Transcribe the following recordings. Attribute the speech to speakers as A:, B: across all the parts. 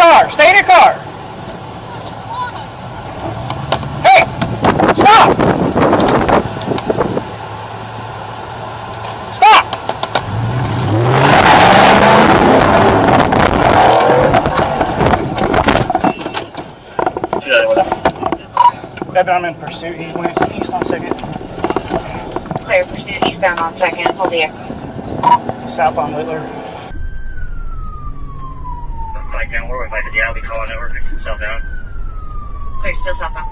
A: car. Stay in your car. Hey, stop. Stop. Baby, I'm in pursuit. He went east on 2nd.
B: Clear pursuit eastbound on 2nd. Hold here.
A: South on Whittler.
C: Right down, we're invited. Yeah, I'll be calling over. Fix yourself down.
B: Clear, still southbound.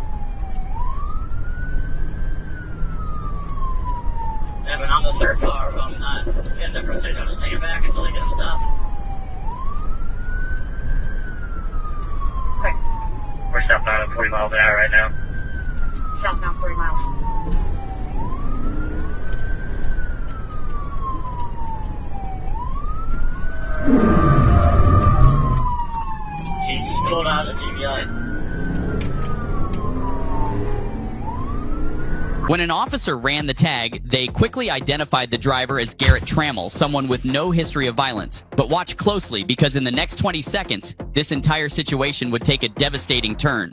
C: Yeah, but I'm the third car. I'm not getting the pursuit. I'm just staying back until they get them stopped.
B: Clear.
C: We're southbound at 40 miles an hour right now.
B: Southbound 40 miles.
C: He's going out of the TVI.
D: When an officer ran the tag, they quickly identified the driver as Garrett Trammell, someone with no history of violence. But watch closely, because in the next 20 seconds, this entire situation would take a devastating turn.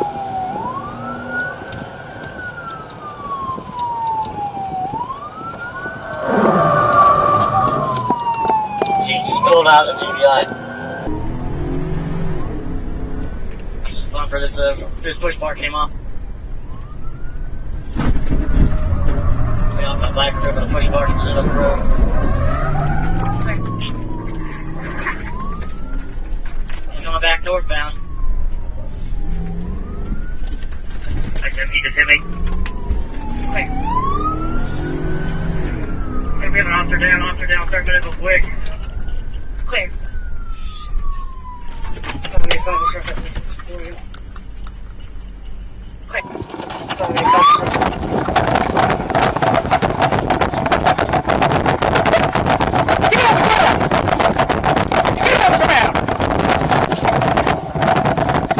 C: Going out of the TVI. For this push bar came off. We off that black strip of the push bar can sit up the road. He's going back northbound. He just hit me.
B: Clear.
C: Hey, we have an officer down, start medical quick.
B: Clear.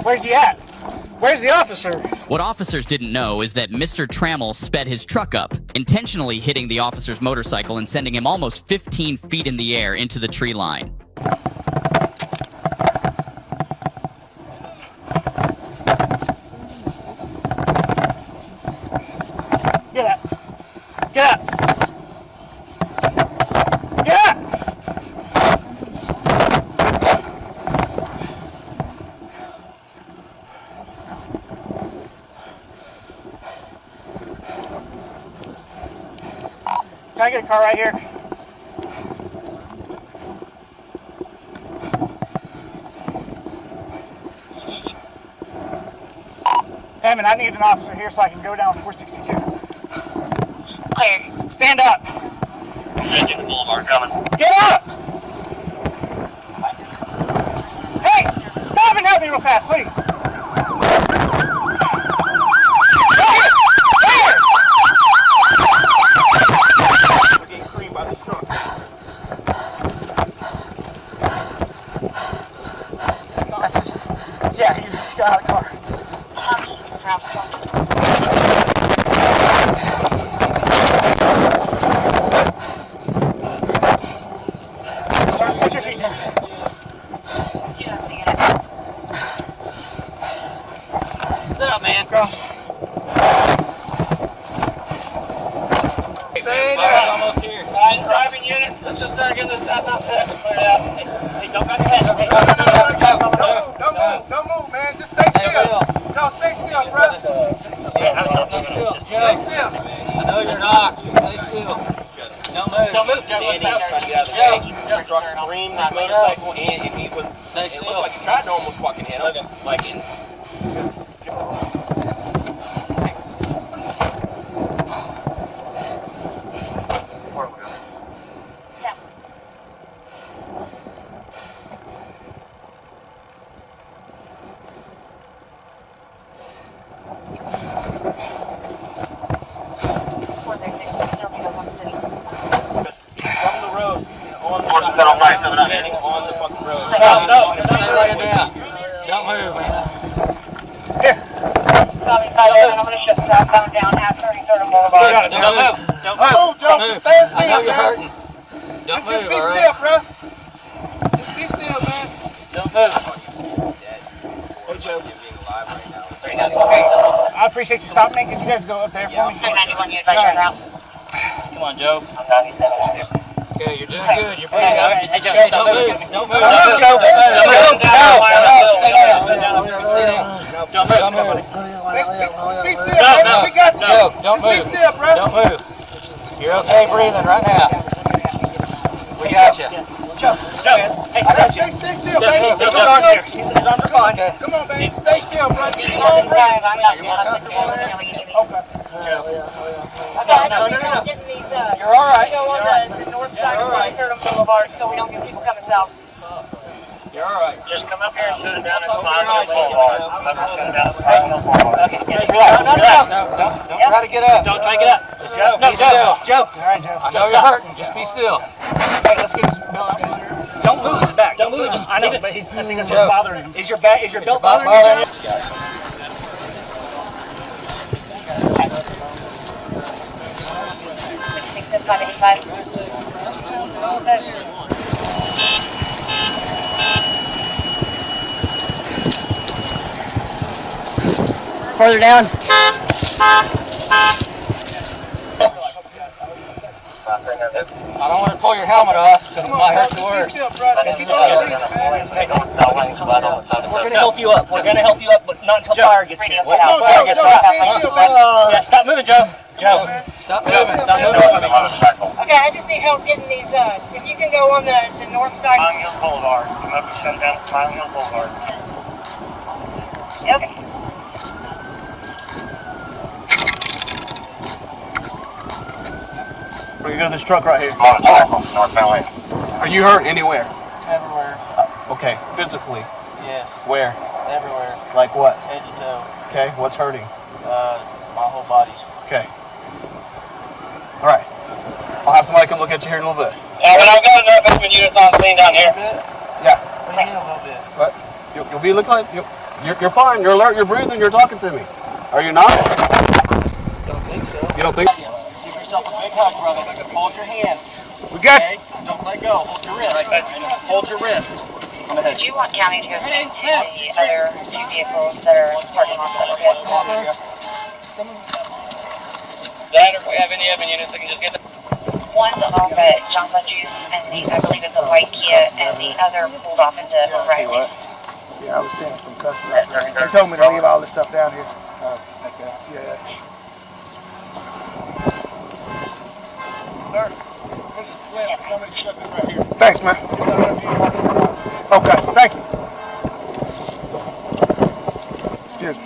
A: Where's he at? Where's the officer?
D: What officers didn't know is that Mr. Trammell sped his truck up, intentionally hitting the officer's motorcycle and sending him almost 15 feet in the air into the tree line.
A: Get up. Get up. Get up. Can I get a car right here? Hammond, I need an officer here so I can go down 462.
B: Clear.
A: Stand up.
C: Get the boulevard coming.
A: Get up! Hey, stop and help me real fast, please. We're getting screamed by this truck. Yeah, you got out of the car. Put your feet down.
C: Sit up, man.
A: Cross.
C: Stay there. Almost here. Driving unit. Let's just get this out. Clear it out. Hey, don't got your head. Hey,
E: Don't move, man. Just stay still. Joe, stay still, bro.
C: Stay still.
E: Stay still.
C: I know you're not. Stay still. Don't move. Don't move, Joe.
F: Danny was trying to get out of the way. He struck a scream on the motorcycle, and he was. It looked like he tried to almost fucking hit him. Like. On the fucking road.
C: No, stay laying down. Don't move, man.
A: Here.
B: I'm going to shut southbound down at 33rd Boulevard.
C: Don't move. Don't
E: Move,
C: move.
E: Joe. Just stay
C: I know
E: still,
C: you're
E: man.
C: hurting. Don't
E: Just
C: move,
E: be
C: all
E: still,
C: right?
E: bro. Just be still, man.
C: Don't move.
A: I appreciate you stopping me. Could you guys go up there for me?
B: 91 unit right there now.
C: Come on, Joe.
B: I'm 97.
C: Okay, you're doing good. You're pretty good.
B: Hey, Joe,
C: Don't move. Don't move.
A: Joe.
C: Don't move.
E: Be still, baby. We got you.
C: Joe, don't
E: Just be
C: move.
E: still, bro.
C: Don't move. You're okay breathing right now. We got you.
A: Joe. Hey, I got you.
E: Stay still, baby.
A: His arms here. His arms are fine.
E: Come on, baby. Stay still, bro. Keep
B: I'm
E: on breathing.
B: No. Getting these,
A: You're all right.
B: go on the north side of 33rd Boulevard so we don't get people coming south.
C: You're all right.
B: Just come up here and shut it down at 5 Boulevard.
A: Okay.
C: Don't try to get up.
A: Don't try to get up. Let's go.
C: No,
A: Be still. Joe. All right, Joe.
C: I know you're hurting. Just be still.
A: Hey, let's get this belt out. Don't move his back. Don't move. I know, but I think that's what's bothering him. Is your belt bothering you?
B: 585.
G: Further down.
C: I don't want to pull your helmet off because it might hurt the
E: Be
C: worse.
E: still, bro. Keep on breathing.
A: We're gonna help you up. We're gonna help you up, but not until fire gets here.
E: Come on, Joe. Stay still, baby.
A: Yeah, stop moving, Joe. Joe.
C: Stop moving.
A: Stop moving.
B: Okay, I just need help getting these, if you can go on the north side.
H: Smiling Hills Boulevard. Come up and shut down Smiling Hills Boulevard.
B: Okay.
A: We're gonna go to this truck right here.
H: North LA.
F: Are you hurt anywhere?
G: Everywhere.
F: Okay, physically.
G: Yes.
F: Where?
G: Everywhere.
F: Like what?
G: Head to toe.
F: Okay, what's hurting?
G: My whole body.
F: Okay. All right. I'll have somebody come look at you here in a little bit.
C: Yeah, but I've got enough movement units on scene down here.
F: Yeah.
G: Leave me a little bit.
F: But you'll be looking like you're fine. You're alert. You're breathing. You're talking to me. Are you not?
G: Don't think so.
F: You don't think?
A: Give yourself a big hug, brother. Hold your hands.
E: We got you.
A: Don't let go. Hold your wrist. Hold your wrist.
B: Do you want county to go to the other two vehicles that are in the parking lot that we're getting?
C: That or if we have any other units that can just get the...
B: One's off at Jamba Juice, and I believe it's a white Kia, and the other pulled off into right.
E: Yeah, I was seeing some customers. They told me to leave all this stuff down here. Yeah. Sir, here's a clip. Somebody's clipping right here. Thanks, man. Okay, thank you. Excuse me.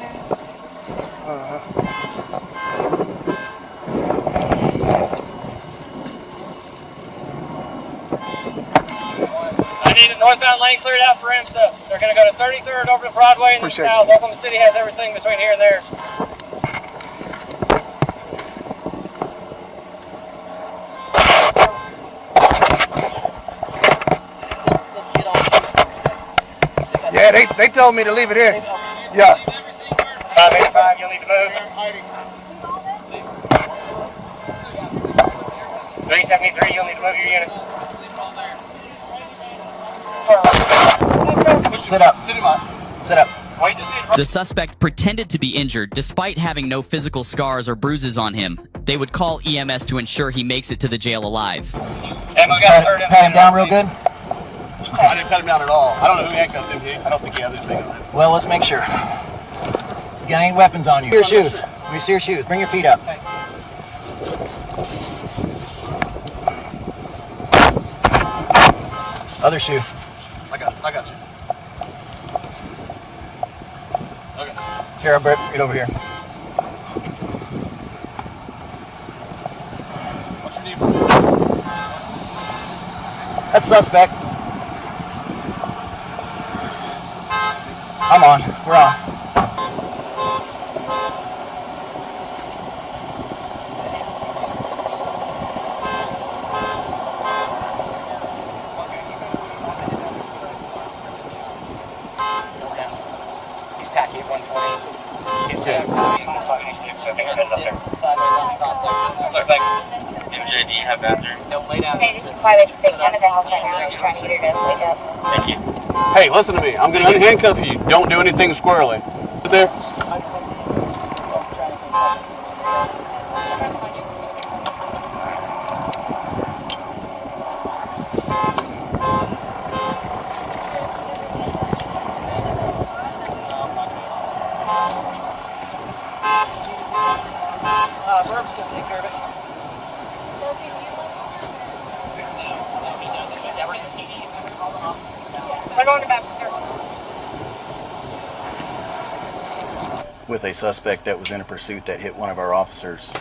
C: I need a northbound lane cleared out for IMSA. They're going to go to 33rd over to Broadway and
E: Appreciate
C: south.
E: you.
C: Oklahoma City has everything between here and there.
E: Yeah, they told me to leave it here. Yeah.
H: 585, you'll need to move. 373, you'll need to move your unit.
G: Sit up. Sit up.
H: Wait to see.
D: The suspect pretended to be injured despite having no physical scars or bruises on him. They would call EMS to ensure he makes it to the jail alive.
C: And we got hurt him.
G: Pat him down real good.
F: I didn't pat him down at all. I don't know who handcuffed him. I don't think he has anything on him.
G: Well, let's make sure. You got any weapons on you? Your shoes. Let me see your shoes. Bring your feet up. Other shoe.
F: I got you. Okay.
G: Here, Britt. Get over here.
F: What's your name?
G: That's suspect. I'm on. We're on.
A: He's tacky at 120.
H: MJ, do you have bathroom?
B: Hey, this is 586. I'm at the house right now. I'm trying to get her to wake up.
H: Thank you.
F: Hey, listen to me. I'm going to unhandcuff you. Don't do anything squirrely. Sit there.
B: We're going to Baptist Circle.
G: With a suspect that was in a pursuit that hit one of our officers.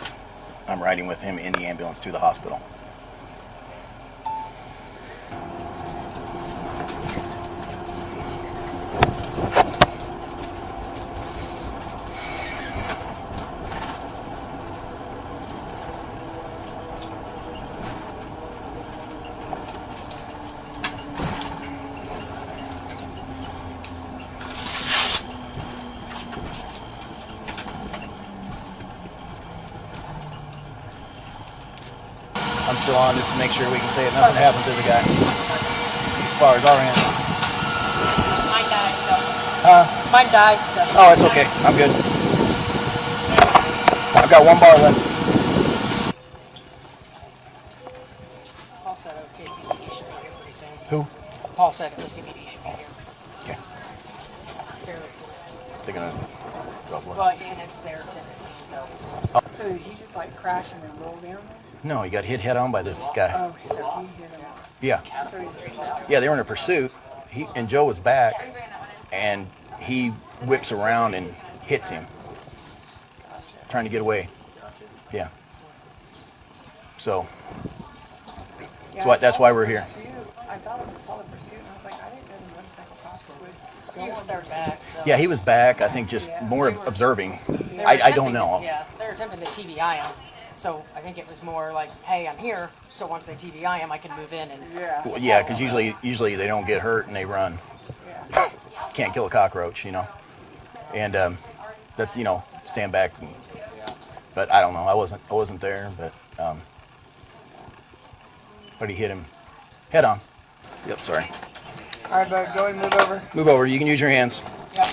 G: I'm riding with him in the ambulance to the hospital. I'm still on just to make sure we can say it. Nothing happened to the guy. As far as our end.
I: Mine died, so.
G: Huh?
I: Mine died, so.
G: Oh, it's okay. I'm good. I've got one bar left.
I: Paul said OKCBD should be here pretty soon.
G: Who?
I: Paul said OKCBD should be here.
G: Okay.
I: Fairly soon.
G: They're gonna double it.
I: Well, and it's there typically, so.
E: So did he just like crash and then roll down there?
G: No, he got hit head on by this guy.
E: Oh, so he hit him.
G: Yeah.
E: So he
G: Yeah, they were in a pursuit. And Joe was back, and he whips around and hits him, trying to get away. Yeah. So that's why we're here.
E: I thought I saw the pursuit, and I was like, I didn't know the motorcycle cops would go
I: He was there back, so.
G: Yeah, he was back. I think just more observing.
I: They were
G: I don't
I: attempting
G: know.
I: Yeah, they were attempting to TVI him. So I think it was more like, hey, I'm here, so once they TVI him, I can move in and.
E: Yeah.
G: Well, yeah, because usually they don't get hurt and they run.
E: Yeah.
G: Can't kill a cockroach, you know. And that's stand back. But I don't know. I wasn't there, but he hit him head on. Yep. Sorry.
E: All right, bud, go ahead and move over.
G: Move over. You can use your hands.
E: Yep.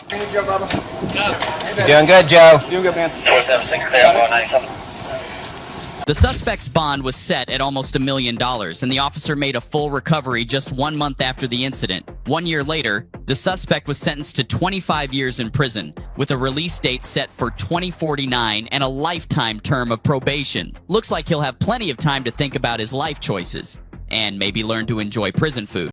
E: Good job, Bubba.
G: Doing good, Joe.
E: Doing good, man.
H: 476 clear, I'm going 97.
D: The suspect's bond was set at almost $1 million, and the officer made a full recovery just 1 month after the incident. 1 year later, the suspect was sentenced to 25 years in prison, with a release date set for 2049 and a lifetime term of probation. Looks like he'll have plenty of time to think about his life choices, and maybe learn to enjoy prison food.